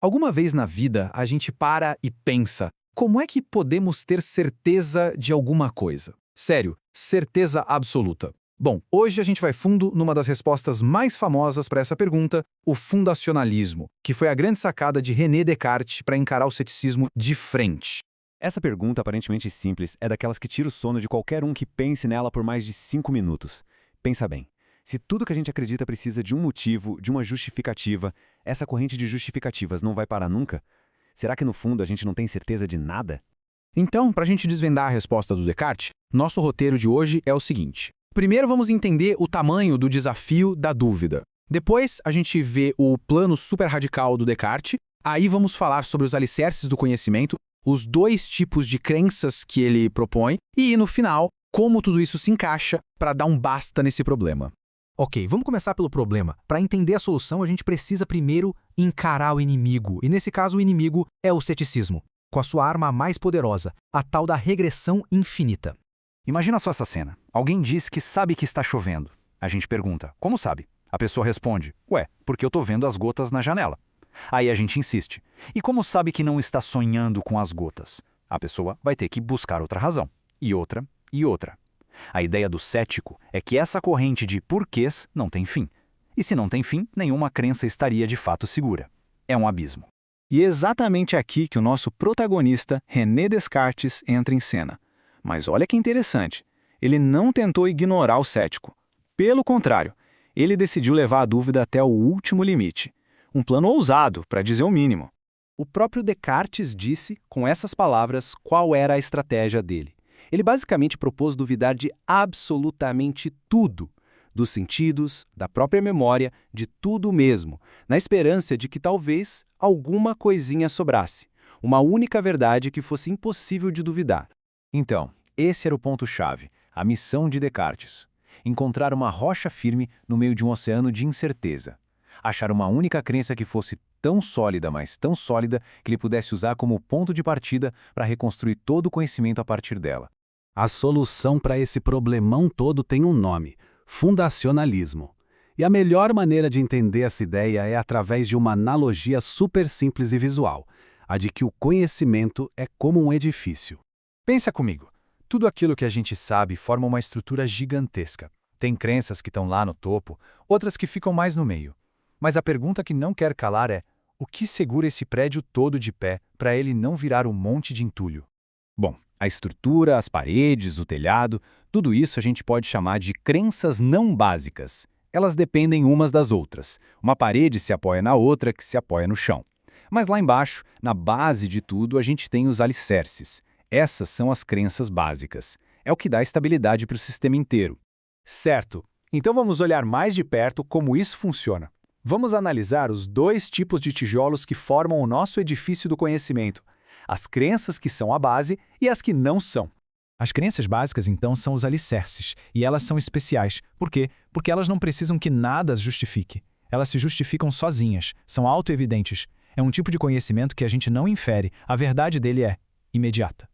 Alguma vez na vida a gente para e pensa, como é que podemos ter certeza de alguma coisa? Sério, certeza absoluta. Bom, hoje a gente vai fundo numa das respostas mais famosas para essa pergunta, o fundacionalismo, que foi a grande sacada de René Descartes para encarar o ceticismo de frente. Essa pergunta aparentemente simples é daquelas que tira o sono de qualquer um que pense nela por mais de 5 minutos. Pensa bem, se tudo que a gente acredita precisa de um motivo, de uma justificativa, essa corrente de justificativas não vai parar nunca? Será que no fundo a gente não tem certeza de nada? Então, para a gente desvendar a resposta do Descartes, nosso roteiro de hoje é o seguinte. Primeiro vamos entender o tamanho do desafio da dúvida. Depois a gente vê o plano super radical do Descartes, aí vamos falar sobre os alicerces do conhecimento, os dois tipos de crenças que ele propõe e, no final, como tudo isso se encaixa para dar um basta nesse problema. Ok, vamos começar pelo problema. Para entender a solução, a gente precisa primeiro encarar o inimigo, e nesse caso o inimigo é o ceticismo, com a sua arma mais poderosa, a tal da regressão infinita. Imagina só essa cena. Alguém diz que sabe que está chovendo. A gente pergunta, como sabe? A pessoa responde, ué, porque eu tô vendo as gotas na janela. Aí a gente insiste, e como sabe que não está sonhando com as gotas? A pessoa vai ter que buscar outra razão, e outra, e outra. A ideia do cético é que essa corrente de porquês não tem fim. E se não tem fim, nenhuma crença estaria de fato segura. É um abismo. E é exatamente aqui que o nosso protagonista, René Descartes, entra em cena. Mas olha que interessante, ele não tentou ignorar o cético. Pelo contrário, ele decidiu levar a dúvida até o último limite. Um plano ousado, para dizer o mínimo. O próprio Descartes disse, com essas palavras, qual era a estratégia dele. Ele basicamente propôs duvidar de absolutamente tudo, dos sentidos, da própria memória, de tudo mesmo, na esperança de que talvez alguma coisinha sobrasse, uma única verdade que fosse impossível de duvidar. Então, esse era o ponto-chave, a missão de Descartes. Encontrar uma rocha firme no meio de um oceano de incerteza. Achar uma única crença que fosse tão sólida, mas tão sólida, que ele pudesse usar como ponto de partida para reconstruir todo o conhecimento a partir dela. A solução para esse problemão todo tem um nome: fundacionalismo. E a melhor maneira de entender essa ideia é através de uma analogia super simples e visual, a de que o conhecimento é como um edifício. Pensa comigo. Tudo aquilo que a gente sabe forma uma estrutura gigantesca. Tem crenças que estão lá no topo, outras que ficam mais no meio. Mas a pergunta que não quer calar é: o que segura esse prédio todo de pé para ele não virar um monte de entulho? Bom, a estrutura, as paredes, o telhado, tudo isso a gente pode chamar de crenças não básicas. Elas dependem umas das outras. Uma parede se apoia na outra, que se apoia no chão. Mas lá embaixo, na base de tudo, a gente tem os alicerces. Essas são as crenças básicas. É o que dá estabilidade para o sistema inteiro. Certo. Então vamos olhar mais de perto como isso funciona. Vamos analisar os dois tipos de tijolos que formam o nosso edifício do conhecimento. As crenças que são a base e as que não são. As crenças básicas, então, são os alicerces, e elas são especiais. Por quê? Porque elas não precisam que nada as justifique. Elas se justificam sozinhas, são autoevidentes. É um tipo de conhecimento que a gente não infere, a verdade dele é imediata.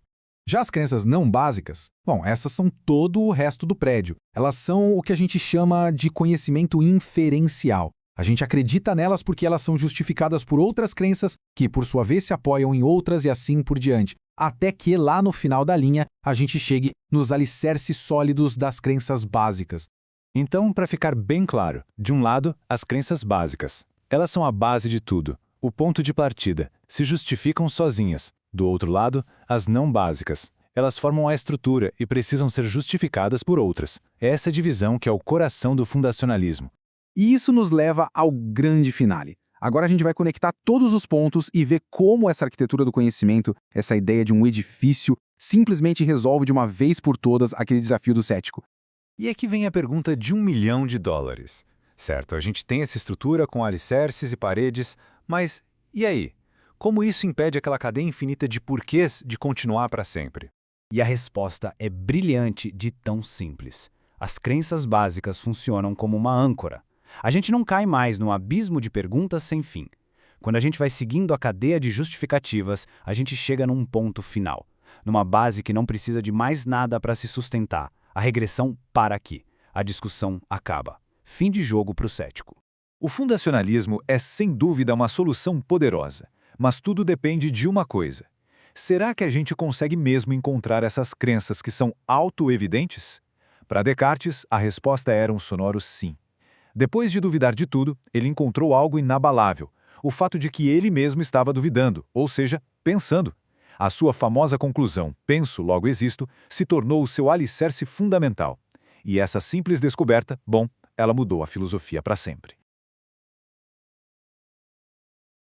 Já as crenças não básicas, bom, essas são todo o resto do prédio. Elas são o que a gente chama de conhecimento inferencial. A gente acredita nelas porque elas são justificadas por outras crenças que, por sua vez, se apoiam em outras e assim por diante. Até que, lá no final da linha, a gente chegue nos alicerces sólidos das crenças básicas. Então, para ficar bem claro, de um lado, as crenças básicas. Elas são a base de tudo, o ponto de partida, se justificam sozinhas. Do outro lado, as não básicas. Elas formam a estrutura e precisam ser justificadas por outras. É essa divisão que é o coração do fundacionalismo. E isso nos leva ao grande finale. Agora a gente vai conectar todos os pontos e ver como essa arquitetura do conhecimento, essa ideia de um edifício, simplesmente resolve de uma vez por todas aquele desafio do cético. E aqui vem a pergunta de $1 milhão. Certo, a gente tem essa estrutura com alicerces e paredes, mas e aí? Como isso impede aquela cadeia infinita de porquês de continuar para sempre? E a resposta é brilhante de tão simples. As crenças básicas funcionam como uma âncora. A gente não cai mais num abismo de perguntas sem fim. Quando a gente vai seguindo a cadeia de justificativas, a gente chega num ponto final, numa base que não precisa de mais nada para se sustentar. A regressão para aqui. A discussão acaba. Fim de jogo para o cético. O fundacionalismo é, sem dúvida, uma solução poderosa. Mas tudo depende de uma coisa. Será que a gente consegue mesmo encontrar essas crenças que são auto-evidentes? Para Descartes, a resposta era um sonoro sim. Depois de duvidar de tudo, ele encontrou algo inabalável, o fato de que ele mesmo estava duvidando, ou seja, pensando. A sua famosa conclusão, penso, logo existo, se tornou o seu alicerce fundamental. E essa simples descoberta, ela mudou a filosofia para sempre.